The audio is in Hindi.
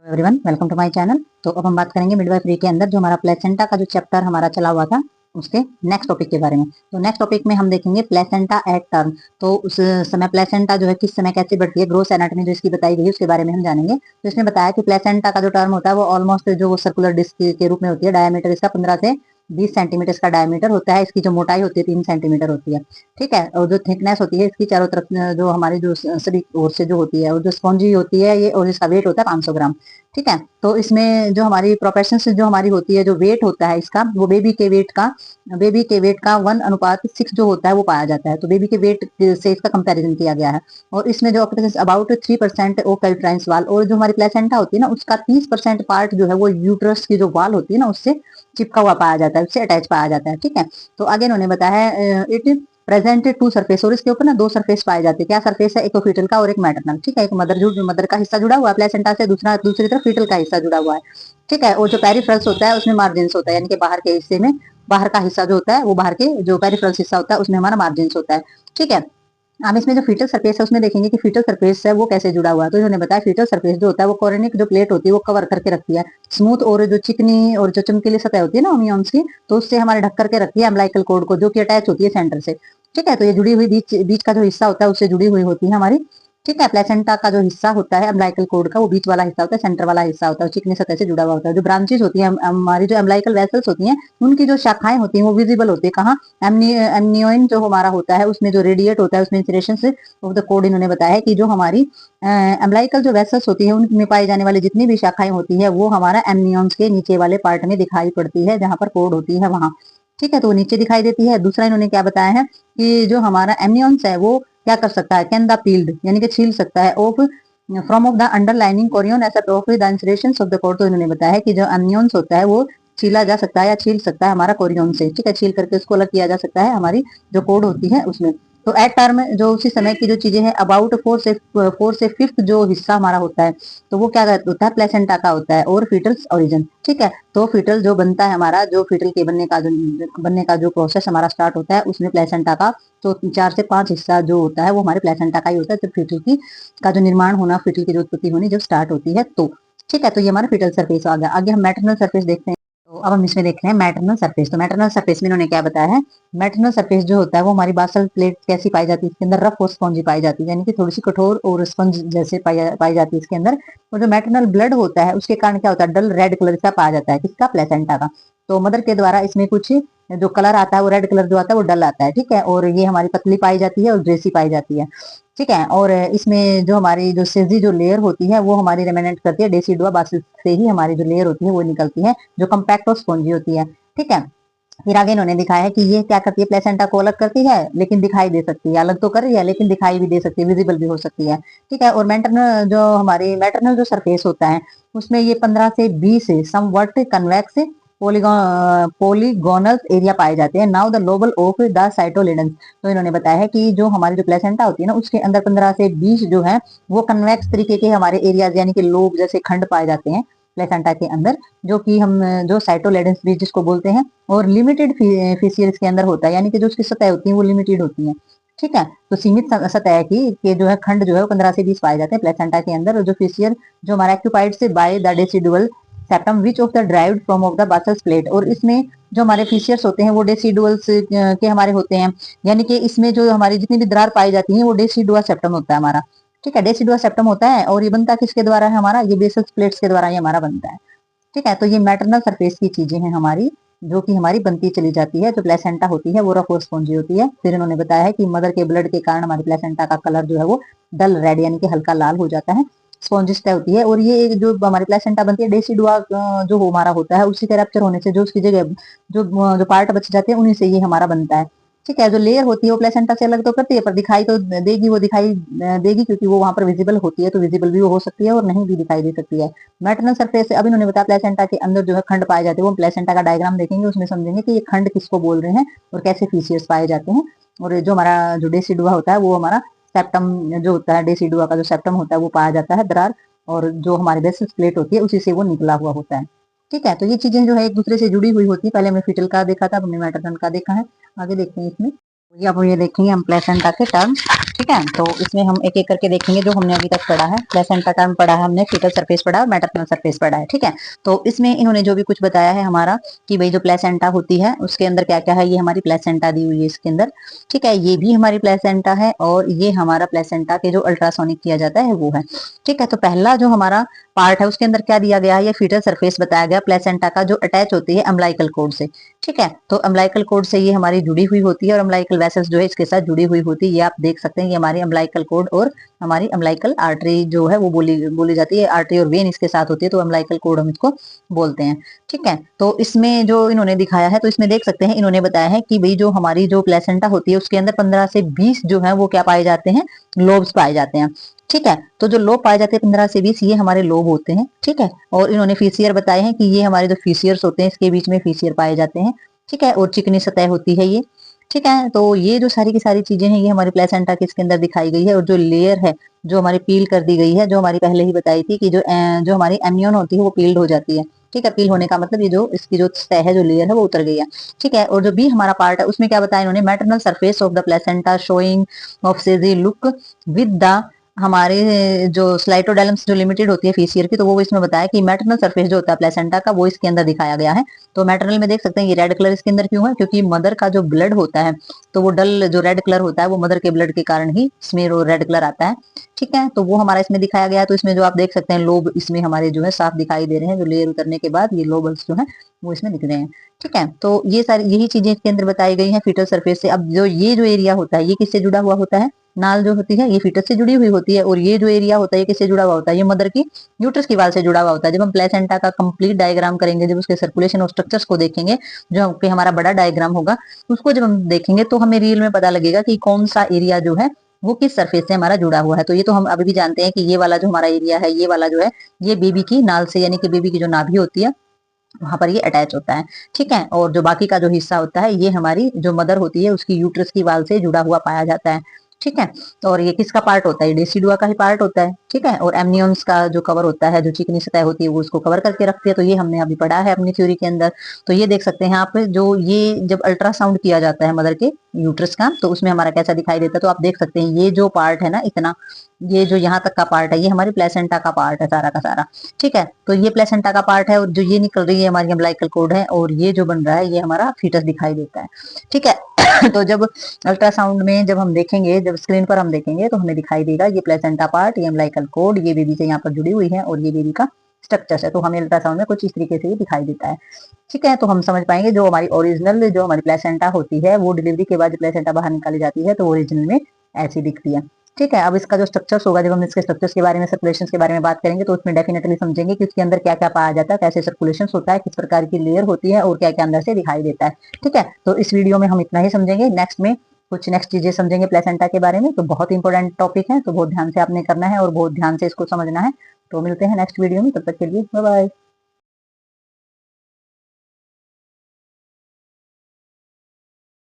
Everyone, welcome to my channel. तो अब हम बात करेंगे मिडवाइफरी के अंदर जो हमारा प्लेसेंटा का जो चैप्टर हमारा चला हुआ था उसके नेक्स्ट टॉपिक के बारे में। तो नेक्स्ट टॉपिक में हम देखेंगे प्लेसेंटा एट टर्म। तो उस समय प्लेसेंटा जो है किस समय कैसे बढ़ती है, ग्रोथ एनाटॉमी जो इसकी बताई गई है उसके बारे में हम जानेंगे। तो इसमें बताया कि प्लेसेंटा का जो टर्म होता है वो ऑलमोस्ट जो वो सर्कुलर डिस्क के रूप में होती है। डायमीटर इसका 15 से 20 सेंटीमीटर का डायमीटर होता है। इसकी जो मोटाई होती है 3 सेंटीमीटर होती है। ठीक है। और जो थिकनेस होती है इसकी चारों तरफ जो हमारी जो सभी ओर से जो होती है और जो स्पॉन्जी होती है ये, और इसका वेट होता है 500 ग्राम। ठीक है। तो इसमें जो हमारी प्रोपेशन जो हमारी होती है, जो वेट होता है इसका, वो बेबी के वेट का 1:6 जो होता है वो पाया जाता है। तो बेबी के वेट से इसका कंपैरिजन किया गया है। और इसमें जो अबाउट 3% ऑफ पेल्ट्राइन्स वाल, और जो हमारी प्लेसेंटा होती है ना उसका 30% पार्ट जो है वो यूट्रस की जो वाल होती है ना उससे चिपका हुआ पाया जाता है, उससे अटैच पाया जाता है। ठीक है। तो आगे इन्होंने बताया है इट प्रेजेंट टू सरफेस, और इसके ऊपर ना 2 सरफेस पाए जाते हैं। क्या सरफेस है? एक तो फीटल का और एक मैटरनल। ठीक है। एक मदर का हिस्सा जुड़ा हुआ है प्लेसेंटा से, दूसरी तरफ फीटल का हिस्सा जुड़ा हुआ है। ठीक है। और जो पेरिफेरल्स होता है उसमें मार्जिन्स होता है, यानी कि बाहर के हिस्से में, बाहर का हिस्सा जो होता है वो, बाहर के जो पेरिफेरल्स हिस्सा होता है उसमें हमारा मार्जिन्स होता है। ठीक है। हम इसमें जो फीटल सरफेस है उसमें देखेंगे कि फीटल सरफेस है वो कैसे जुड़ा हुआ है। तो इन्होंने बताया फीटल सरफेस जो होता है वो कोरोनिक जो प्लेट होती है वो कवर करके रखती है। स्मूथ और जो चिकनी और जो चमकीली सतह होती है ना ओमियम्स की, तो उससे हमारे ढक करके रखती है अम्बिलिकल कॉर्ड को, जो कि अटैच होती है सेंटर से। ठीक है। तो ये जुड़ी हुई बीच का जो हिस्सा होता है उससे जुड़ी हुई होती है हमारी। ठीक है। प्लेसेंटा का जो हिस्सा होता है अम्बिलिकल कॉर्ड का, वो बीच वाला हिस्सा होता है, सेंटर वाला हिस्सा होता है, चिकनी सतह से जुड़ा हुआ होता है। जो ब्रांचेस होती है हमारी, जो अम्बिलिकल वेसल्स होती हैं, उनकी जो शाखाएं होती हैं वो विजिबल होती है कहाँ? एमनियोइन जो हमारा होता है उसमें जो रेडिएट होता है उसमें इंसुलेशन से ऑफ द कोड। इन्होंने बताया है कि जो हमारी अम्बिलिकल जो वेसल्स होती है उनमें पाई जाने वाली जितनी भी शाखाएं होती है वो हमारा एमनियोन्स के नीचे वाले पार्ट में दिखाई पड़ती है, जहां पर कोड होती है वहां। ठीक है। तो वो नीचे दिखाई देती है। दूसरा इन्होंने क्या बताया है कि जो हमारा एमनियोन्स है वो क्या कर सकता है? कैन द पील्ड, यानी कि छील सकता है, off from of the underlining Korean edge of the insulation of the code. तो इन्होंने बताया है कि जो एमनियोन्स होता है वो छीला जा सकता है या छील सकता है हमारा कोरियन से। ठीक है। छील करके उसको अलग किया जा सकता है हमारी जो कोड होती है उसमें। तो एट टर्म जो उसी समय की जो चीजें हैं, अबाउट 4 से 5 जो हिस्सा हमारा होता है, तो वो क्या होता है? प्लेसेंटा का होता है और फीटल्स ओरिजिन। ठीक है। तो फीटल जो बनता है हमारा, जो फीटल के बनने का जो प्रोसेस हमारा स्टार्ट होता है उसमें प्लेसेंटा का तो 4 से 5 हिस्सा जो होता है वो हमारे प्लेसेंटा का ही होता है। तो फीटल की का जो निर्माण होना, फीटल की जो उत्पत्ति होनी जब स्टार्ट होती है तो। ठीक है। तो ये हमारा फीटल सरफेस आ गया। आगे हम मैटरनल सरफेस देखते हैं। तो अब हम इसमें देख रहे हैं मैटरनल सरफेस। तो मैटरनल सरफेस में इन्होंने क्या बताया है? मैटरनल सरफेस जो होता है वो हमारी बासल प्लेट कैसी पाई जाती है? इसके अंदर रफ और स्पॉन्जी पाई जाती है, यानी कि थोड़ी सी कठोर और स्पंज जैसे पाई जाती है इसके अंदर। और जो मैटरनल ब्लड होता है उसके कारण क्या होता है? डल रेड कलर का पाया जाता है। किसका? प्लेसेंटा का। तो मदर के द्वारा इसमें कुछ जो कलर आता है वो रेड कलर जो आता है वो डल आता है। ठीक है। और ये हमारी पतली पाई जाती है और ग्रेसी पाई जाती है। ठीक है। और इसमें जो हमारी जो सेजी जो लेयर होती है वो हमारी रेमेनेंट करती है डेसिडुआ बासिल से ही, हमारी जो लेयर होती है वो निकलती है, जो कम्पैक्ट और स्पॉन्जी होती है। ठीक है। फिर आगे इन्होंने दिखाया है कि ये क्या करती है? प्लेसेंटा को अलग करती है, लेकिन दिखाई दे सकती है। अलग तो कर रही है लेकिन दिखाई भी दे सकती है, विजिबल भी हो सकती है। ठीक है। और मैटरनल जो सरफेस होता है उसमें ये 15 से 20 समवट कन्वेक्स पोलीगोनल एरिया पाए जाते हैं। Now the lobule of the cotyledons. तो इन्होंने बताया है कि जो हमारी जो प्लेसेंटा होती है ना उसके अंदर 15 से 20 जो है वो कन्वेक्स तरीके के हमारे एरियाज, यानी कि लोब जैसे खंड पाए जाते हैं प्लेसेंटा के अंदर, जो कि हम जो साइटोलेडेंस भी जिसको बोलते हैं। और लिमिटेड फीसियर्स के अंदर होता है, यानी कि जो उसकी सतह होती है वो लिमिटेड होती है। ठीक है। तो सीमित सतह की के जो है खंड जो है वो 15 से 20 पाए जाते हैं प्लेसेंटा के अंदर। और जो फीसियर जो हमारा एक्यूपाइड से by the decidual septum which of the derived from of the basals plate. और इसमें जो हमारे फीसियर्स होते हैं वो डेसिडुअल्स के हमारे होते हैं, यानी कि इसमें जो हमारी जितनी भी दरार पाई जाती है वो डेसिडुआ सेप्टम होता है हमारा। ठीक है। डेसिडुआ सेप्टम होता है और ये बनता किसके द्वारा है? हमारा ये बेसल प्लेट्स के द्वारा ये हमारा बनता है। ठीक है। तो ये मैटरनल सरफेस की चीजें हैं हमारी, जो कि हमारी बनती चली जाती है। जो प्लेसेंटा होती है वो रफ और स्पॉन्जी होती है। फिर इन्होंने बताया है कि मदर के ब्लड के कारण हमारी प्लेसेंटा का कलर जो है वो डल रेड, यानी कि हल्का लाल हो जाता है, स्पॉन्जिस्ट होती है। और ये जो हमारी प्लेसेंटा बनती है डेसिडुआ जो हमारा होता है उसी के रैप्चर होने से जो उसकी जगह जो पार्ट बच जाते हैं उन्हीं से ये हमारा बनता है। ठीक है। जो लेयर होती है वो प्लेसेंटा से अलग तो करती है, पर दिखाई तो देगी, वो दिखाई देगी क्योंकि वो वहां पर विजिबल होती है। तो विजिबल भी हो सकती है और नहीं भी दिखाई दे सकती है। मैटरनल सरफेस से अब इन्होंने बताया प्लेसेंटा के अंदर जो है खंड पाए जाते हैं। वो प्लेसेंटा का डायग्राम देखेंगे उसमें समझेंगे कि ये खंड किसको बोल रहे हैं और कैसे फीचर्स पाए जाते हैं। और जो हमारा जो डेसिडुआ होता है वो हमारा सेप्टम जो होता है, डेसिडुआ का जो सेप्टम होता है वो पाया जाता है दरार, और जो हमारी बेसल प्लेट होती है उसी से वो निकला हुआ होता है। ठीक है। तो ये चीजें जो है एक दूसरे से जुड़ी हुई होती है। पहले हमने फीटल का देखा था, अब हमने मैटरनल का देखा है। आगे देखते हैं इसमें। ये अब ये देखेंगे हम प्लेसेंटा के टर्म। ठीक है, तो इसमें हम एक एक करके देखेंगे जो हमने अभी तक पढ़ा है। प्लेसेंटा टर्म पढ़ा है हमने, फीटल सरफेस पढ़ा है, मैटरनल सरफेस पढ़ा है। ठीक है, तो इसमें इन्होंने जो भी कुछ बताया है हमारा कि भाई जो प्लेसेंटा होती है उसके अंदर क्या क्या है, ये हमारी प्लेसेंटा दी हुई है इसके अंदर। ठीक है, ये भी हमारी प्लेसेंटा है और ये हमारा प्लेसेंटा के जो अल्ट्रासोनिक किया जाता है वो है। ठीक है, तो पहला जो हमारा पार्ट है उसके अंदर क्या दिया गया है, ये फीटल सरफेस बताया गया प्लेसेंटा का जो अटैच होती है अम्लाइकल कोड से। ठीक है, तो अम्लाइकल कोड से ये हमारी जुड़ी हुई होती है और अम्लाइकल वेसल्स जो है इसके साथ जुड़ी हुई होती है। ये आप देख सकते हैं, ये हमारी अम्लाइकल कोड और हमारी अम्लाइकल आर्टरी जो है वो बोली जाती है। आर्टरी और वेन इसके साथ होती है, तो अम्लाइकल कोड हम इसको बोलते हैं। ठीक है, तो इसमें जो इन्होंने दिखाया है, तो इसमें देख सकते हैं इन्होंने बताया है कि भाई जो हमारी जो प्लेसेंटा होती है उसके अंदर 15 से 20 जो है वो क्या पाए जाते हैं, लोब्स पाए जाते हैं। ठीक है, तो जो लोब पाए जाते हैं 15 से 20 ये हमारे लोब होते हैं। ठीक है, और इन्होंने फीसियर बताए हैं कि ये हमारे जो फीसियर्स होते हैं इसके बीच में फीसियर पाए जाते हैं। ठीक है, और चिकनी सतह होती है ये। ठीक है, तो ये जो सारी की सारी चीजें हैं ये हमारी प्लेसेंटा के इसके अंदर दिखाई गई है। और जो लेयर है जो हमारी पील कर दी गई है, जो हमारी पहले ही बताई थी कि जो हमारी एम्नियन होती है वो पील्ड हो जाती है। ठीक है, पील होने का मतलब ये जो इसकी जो सतह है जो लेयर है वो उतर गई है। ठीक है, और जो बी हमारा पार्ट है उसमें क्या बताया इन्होंने, maternal surface of the placenta showing of सेजी लुक विद द हमारे जो स्लाइटोडेलम्स जो लिमिटेड होती है फीसियर की, तो वो इसमें बताया कि मैटरनल सरफेस जो होता है प्लेसेंटा का वो इसके अंदर दिखाया गया है। तो मैटरनल में देख सकते हैं ये रेड कलर इसके अंदर क्यों है, क्योंकि मदर का जो ब्लड होता है तो वो डल जो रेड कलर होता है वो मदर के ब्लड के कारण ही इसमें रेड कलर आता है। ठीक है, तो वो हमारा इसमें दिखाया गया है। तो इसमें जो आप देख सकते हैं लोब इसमें हमारे जो है साफ दिखाई दे रहे हैं, जो लेयर उतरने के बाद ये लोबल्स जो है वो इसमें दिख रहे हैं। ठीक है, तो ये सारी यही चीजें इसके अंदर बताई गई हैं फीटल सरफेस से। अब जो ये जो एरिया होता है ये किससे जुड़ा हुआ होता है, नाल जो होती है ये फीटस से जुड़ी हुई होती है। और ये जो एरिया होता है ये किससे जुड़ा हुआ होता है, ये मदर की यूट्रस की वाल से जुड़ा हुआ होता है। जब हम प्लेसेंटा का कंप्लीट डायग्राम करेंगे, जब उसके सर्कुलेशन और स्ट्रक्चर्स को देखेंगे, जो कि हमारा बड़ा डायग्राम होगा, उसको जब हम देखेंगे तो हमें रियल में पता लगेगा कि कौन सा एरिया जो है वो किस सरफेस से हमारा जुड़ा हुआ है। तो ये तो हम अभी भी जानते हैं कि ये वाला जो हमारा एरिया है, ये वाला जो है ये बेबी की नाल से यानी कि बेबी की जो नाभि होती है वहां पर ये अटैच होता है। ठीक है, और जो बाकी का जो हिस्सा होता है ये हमारी जो मदर होती है उसकी यूट्रस की वाल से जुड़ा हुआ पाया जाता है। ठीक है, और ये किसका पार्ट होता है, डेसिडुआ का ही पार्ट होता है। ठीक है, और एमनियंस का जो कवर होता है, जो चिकनी सतह होती है वो उसको कवर करके रखती है। तो ये हमने अभी पढ़ा है अपनी थ्योरी के अंदर। तो ये देख सकते हैं आप, जो ये जब अल्ट्रासाउंड किया जाता है मदर के यूट्रस का तो उसमें हमारा कैसा दिखाई देता है। तो आप देख सकते हैं ये जो पार्ट है ना, इतना ये जो यहाँ तक का पार्ट है ये हमारी प्लेसेंटा का पार्ट है सारा का सारा। ठीक है, तो ये प्लेसेंटा का पार्ट है और जो ये निकल रही है हमारी अम्बिलिकल कोड है, और ये जो बन रहा है ये हमारा फीटस दिखाई देता है। ठीक है, तो जब अल्ट्रासाउंड में जब हम देखेंगे, जब स्क्रीन पर हम देखेंगे तो हमें दिखाई देगा ये प्लेसेंटा पार्ट, ये अम्बिलिकल कोड, ये बेबी से यहाँ पर जुड़ी हुई है और ये बेबी का स्ट्रक्चर है। तो हमें अल्ट्रासाउंड में कुछ इस तरीके से ये दिखाई देता है। ठीक है, तो हम समझ पाएंगे जो हमारी ओरिजिनल जो हमारी प्लेसेंटा होती है वो डिलीवरी के बाद प्लेसेंटा बाहर निकाली जाती है तो ओरिजिनल में ऐसी दिखती है। ठीक है, अब इसका जो स्ट्रक्चर्स होगा, जब हम इसके स्ट्रक्चर्स के बारे में, सर्कुलेशन के बारे में बात करेंगे तो उसमें डेफिनेटली समझेंगे कि उसके अंदर क्या क्या पाया जाता है, कैसे सर्कुलेशन होता है, किस प्रकार की लेयर होती है और क्या क्या अंदर से दिखाई देता है। ठीक है, तो इस वीडियो में हम इतना ही समझेंगे। नेक्स्ट में कुछ नेक्स्ट चीजें समझेंगे प्लेसेंटा के बारे में। तो बहुत इंपॉर्टेंट टॉपिक है, तो बहुत ध्यान से आपने करना है और बहुत ध्यान से इसको समझना है। तो मिलते हैं नेक्स्ट वीडियो में, तब तक के लिए बाय बाय।